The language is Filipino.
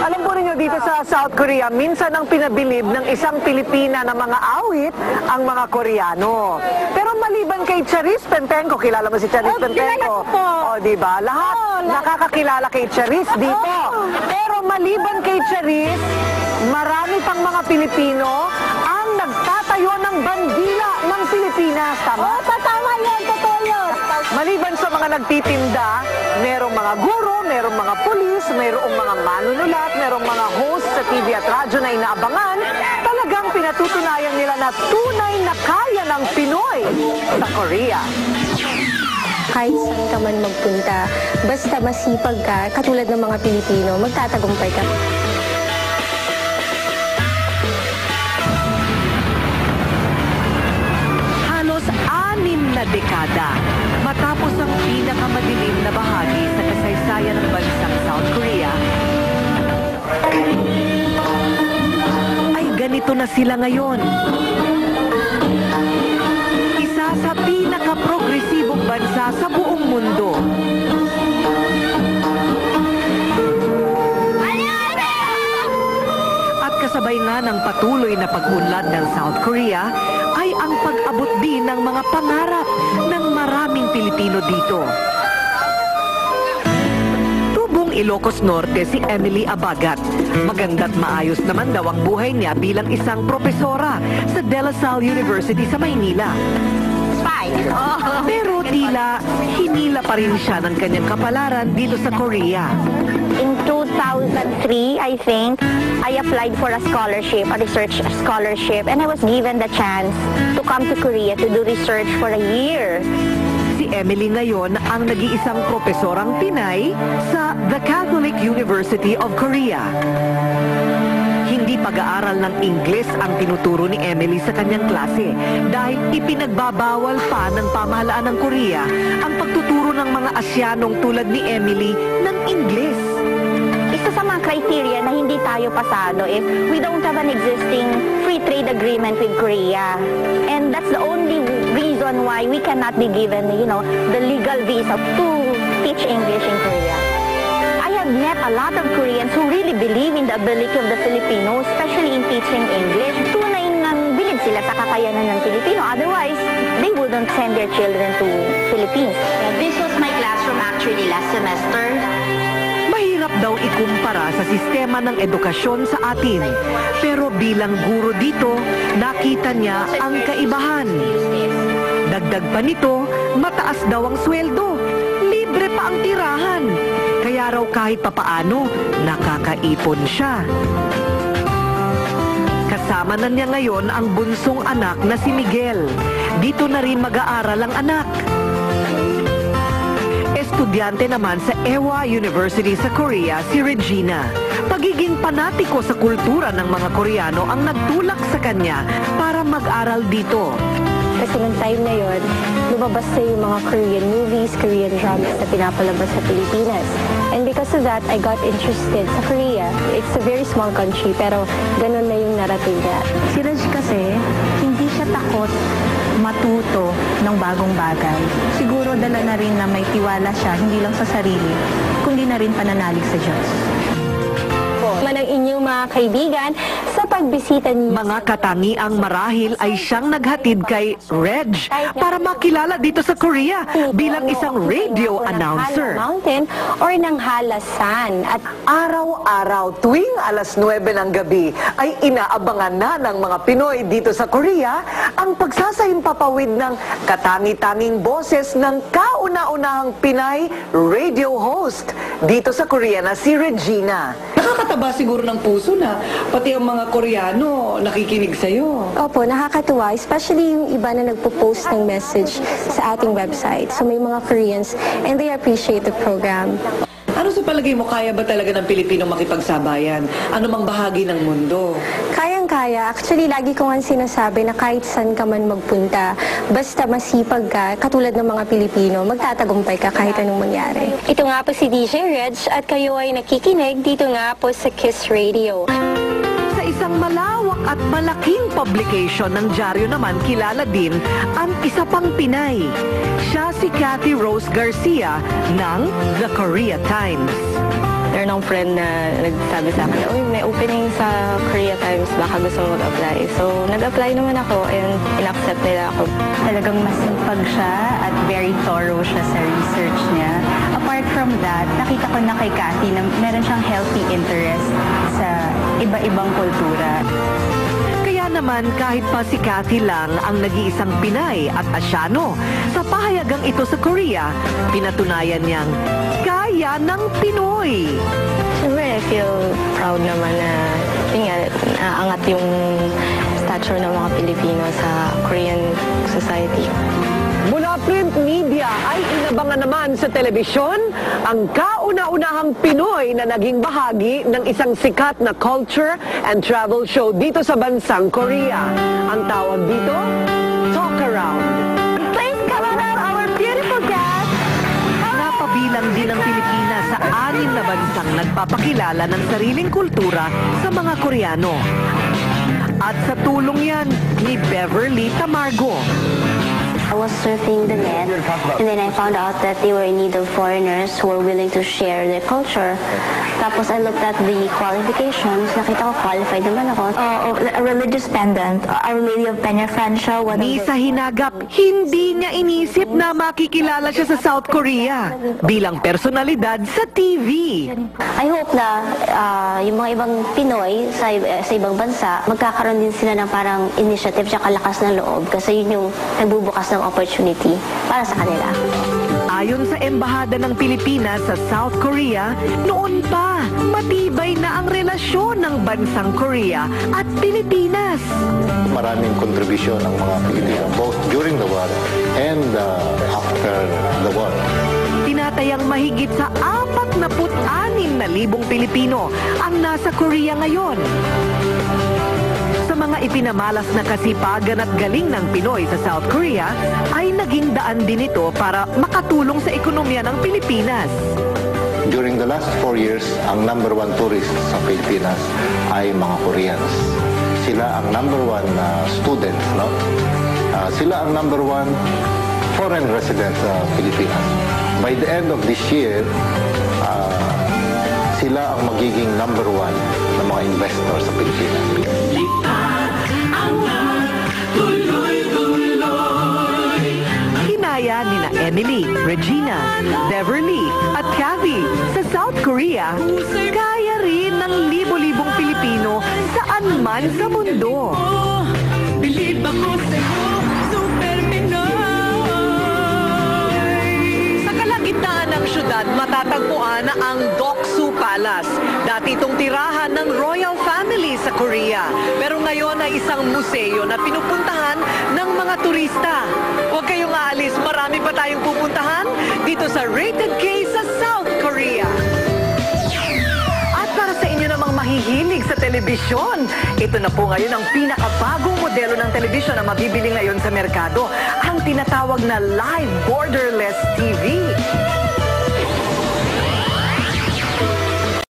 Alam po ninyo, dito sa South Korea, minsan ang pinabilib ng isang Pilipina na mga awit ang mga Koreano. Pero maliban kay Charis Pempenko, kilala mo si Charis Pempenko? O, diba? Lahat nakakakilala kay Charis dito. Pero maliban kay Charis, marami pang mga Pilipino ang nagtatayo ng bandila ng Pilipinas. Tama? Tama yan, totoo yun. Maliban sa mga nagtitinda, merong mga guro, merong mga pulis, merong mga manunulat, merong mga host sa TV at radyo na inaabangan, talagang pinatutunayan nila na tunay na kaya ng Pinoy sa Korea. Kahit saan ka man magpunta, basta masipag ka, katulad ng mga Pilipino, magtatagumpay ka. Halos 6 na dekada matapos ang pinakamadilim na bahagi sa kasaysayan ng bansang South Korea, ay ganito na sila ngayon. Isa sa pinaka-progresibong bansa sa buong mundo. At kasabay nga ng patuloy na pag-unlad ng South Korea ay ang pag-abot din ng mga pangarap ng maraming Pilipino dito. Tubong Ilocos Norte si Emily Abagat. Maganda't maayos naman daw ang buhay niya bilang isang propesora sa De La Salle University sa Maynila. Pero tila hinila pa rin siya ng kanyang kapalaran dito sa Korea. In 2003, I think, I applied for a scholarship, a research scholarship, and I was given the chance to come to Korea to do research for a year. Si Emily ngayon ang nag-iisang propesorang Pinay sa The Catholic University of Korea. Hindi pag-aaral ng Ingles ang tinuturo ni Emily sa kanyang klase dahil ipinagbabawal pa ng pamahalaan ng Korea ang pagtuturo ng mga Asyanong tulad ni Emily ng Ingles. Isa sa mga criteria na hindi tayo pasado if we don't have an existing free trade agreement with Korea. And that's the only reason why we cannot be given, the legal visa to teach English in Korea. I have met a lot of Koreans who really believe in the ability of the Filipinos, especially in teaching English. Tunay nang bilib sila sa kakayanan ng Pilipino. Otherwise, they wouldn't send their children to Philippines. This was my classroom actually last semester. Mahirap daw ikumpara sa sistema ng edukasyon sa atin. Pero bilang guro dito, nakita niya ang kaibahan. Dagdag pa nito, mataas daw ang sweldo. Libre pa ang tirahan. Kaya raw kahit papaano, nakakaipon siya. Kasama na niya ngayon ang bunsong anak na si Miguel. Dito na rin mag-aaral ang anak. Estudyante naman sa Ewha University sa Korea si Regina. Pagiging panatiko sa kultura ng mga Koreano ang nagtulak sa kanya para mag-aral dito. Kasi nung time na yun, lumabas na yung mga Korean movies, Korean dramas na pinapalabas sa Pilipinas. And because of that, I got interested sa Korea. It's a very small country, pero ganun na yung narrative niya. Si Reg kasi, hindi siya takot matuto ng bagong bagay. Siguro dala na rin na may tiwala siya, hindi lang sa sarili, kundi na rin pananalig sa Diyos. Man ang inyong mga kaibigan sa pagbisita niyo. Mga katangiang marahil ay siyang naghatid kay Reg para makilala dito sa Korea bilang isang radio announcer. Mountain or ng Halasan. At Araw-araw tuwing alas 9 ng gabi ay inaabangan na ng mga Pinoy dito sa Korea ang pagsasahimpapawid ng katangi-tanging boses ng kauna-unahang Pinay radio host dito sa Korea na si Regina. Nakakataba siguro ng puso na pati ang mga Koreano nakikinig sa'yo. opo, nakakatuwa. Especially yung iba na nagpo-post ng message sa ating website. So may mga Koreans and they appreciate the program. Ano sa palagay mo, kaya ba talaga ng Pilipino makipagsabayan? Ano mang bahagi ng mundo? Kayang-kaya. Actually, lagi ko nga sinasabi na kahit saan ka man magpunta, basta masipag ka, katulad ng mga Pilipino, magtatagumpay ka kahit anong mangyari. Ito nga po si DJ Reg at kayo ay nakikinig dito nga po sa Kiss Radio. Sa isang malawak at malaking publication ng dyaryo naman, kilala din ang isa pang Pinay. Siya si Cathy Rose Garcia ng The Korea Times. There are no akong friend na nagsabi sa akin, uy, may opening sa Korea Times, baka gusto mo mag-apply. So, nag-apply naman ako and in-accept nila ako. Talagang masipag siya at very thorough siya sa research niya. Apart from that, nakita ko na kay Cathy na meron siyang healthy interest sa iba-ibang kultura. Kaya naman kahit pa si Cathy lang ang nag-iisang Pinay at Asyano, sa pahayagang ito sa Korea, pinatunayan niyang kaya ng Pinoy. Siyempre, I feel proud naman na, yun nga, naangat yung stature ng mga Pilipino sa Korean society. Mula print media ay inabangan naman sa telebisyon ang kauna-unahang Pinoy na naging bahagi ng isang sikat na culture and travel show dito sa bansang Korea. Ang tawag dito, Talk Around. Please come around our beautiful guest. Napabilang din ang Pilipinas sa 6 na bansang nagpapakilala ng sariling kultura sa mga Koreano. At sa tulong yan ni Beverly Tamargo. I was surfing the net, and then I found out that they were in need of foreigners who were willing to share their culture. Tapos I looked at the qualifications. Nakita ko qualified naman ako. A religious pendant, Our Lady of Peña Francia. Ni sa hinagap, hindi niya inisip na makikilala siya sa South Korea bilang personalidad sa TV. I hope na yung mga ibang Pinoy sa ibang bansa, magkakaroon din sila ng parang initiative at lakas ng loob kasi yun yung nagbubukas ng opportunity para sa kanila. Ayon sa Embahada ng Pilipinas sa South Korea, noon pa, matibay na ang relasyon ng bansang Korea at Pilipinas. Maraming kontribusyon ng mga Pilipino both during the war and after the war. Tinatayang mahigit sa 46,000 Pilipino ang nasa Korea ngayon. Sa mga ipinamalas na kasipagan at galing ng Pinoy sa South Korea, ay naging daan din ito para makatulong sa ekonomiya ng Pilipinas. During the last 4 years, ang number 1 tourist sa Pilipinas ay mga Koreans. Sila ang number 1 students, no? Sila ang number 1 foreign residents sa Pilipinas. By the end of this year, sila ang magiging number 1 na mga investor sa Pilipinas. Hinaya nina Emily, Regina, Beverly at Cathy sa South Korea, kaya rin ng libo-libong Pilipino saan man sa mundo. Bilib ako sa'yo, Super Pinoy. Sa kalagitnaan ng syudad, matatagpuan ang Doksu Palace. Dati itong tirahan ng royal family sa Korea. Pero ngayon ay isang museo na pinupuntahan ng mga turista. Huwag kayong aalis, marami pa tayong pupuntahan dito sa Rated K sa South Korea. At para sa inyo namang mahihilig sa telebisyon, ito na po ngayon ang pinakabagong modelo ng telebisyon na mabibili ngayon sa merkado, ang tinatawag na Live Borderless TV.